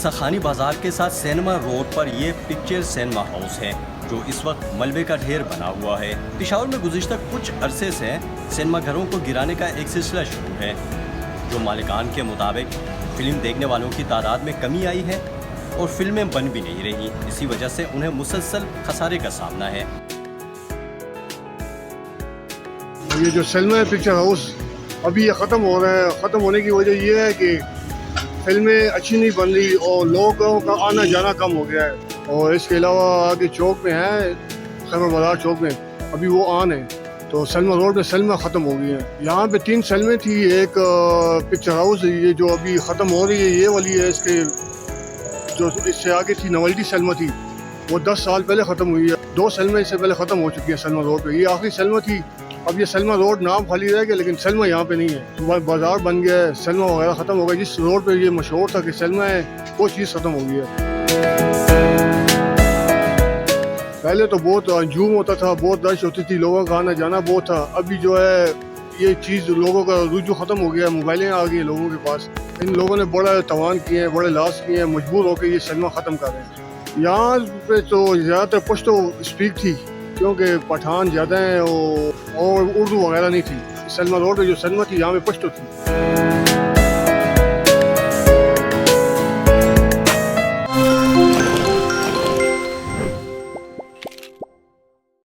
सखानी बाजार के साथ सिनेमा रोड पर ये पिक्चर सिनेमा हाउस है जो इस वक्त मलबे का ढेर बना हुआ है। पिशावर में गुज़िश्ता कुछ अरसे से सिनेमा घरों को गिराने का एक सिलसिला शुरू है, जो मालिकान के मुताबिक फिल्म देखने वालों की तादाद में कमी आई है और फिल्में बन भी नहीं रही। इसी वजह से उन्हें मुसलसल खसारे का सामना है। ये जो सिनेमा पिक्चर हाउस अभी ये ख़त्म हो रहा है, ख़त्म होने की वजह ये है कि फिल्में अच्छी नहीं बन रही और लोगों का आना जाना कम हो गया है। और इसके अलावा आगे चौक में है, खैबर बाजार चौक में अभी वो ऑन है, तो सलमा रोड में सलमा ख़त्म हो गई है। यहाँ पे 3 सलमें थी, एक पिक्चर हाउस ये जो अभी ख़त्म हो रही है ये वाली है। इसके जो इससे आगे थी नवल्टी सलमा थी, वो 10 साल पहले ख़त्म हुई है। 2 सलमें इससे पहले ख़त्म हो चुकी है सलमा रोड पे, ये आखिरी सलमा थी। अब ये सलमा रोड नाम खाली रह गया, लेकिन सलमा यहाँ पे नहीं है। तो बाजार बन गया है, सलमा वगैरह ख़त्म हो गया। जिस रोड पे ये मशहूर था कि सलमा है, वो चीज़ ख़त्म हो गई है। पहले तो बहुत हजूम होता था, बहुत रश होती थी, लोगों का आना जाना बहुत था। अभी जो है ये चीज़ लोगों का रुझान ख़त्म हो गया है, मोबाइलें आ गई हैं लोगों के पास। इन लोगों ने बड़ा तवान किए हैं, बड़े लॉस किए हैं, मजबूर होकर ये सलमा ख़त्म कर रहे हैं। यहाँ पे तो ज़्यादातर पश्तो स्पीक थी, क्योंकि पठान ज़्यादा हैं और उर्दू वगैरह नहीं थी। सलमा रोड पे जो सलमा थी यहाँ पे पश्तो थी।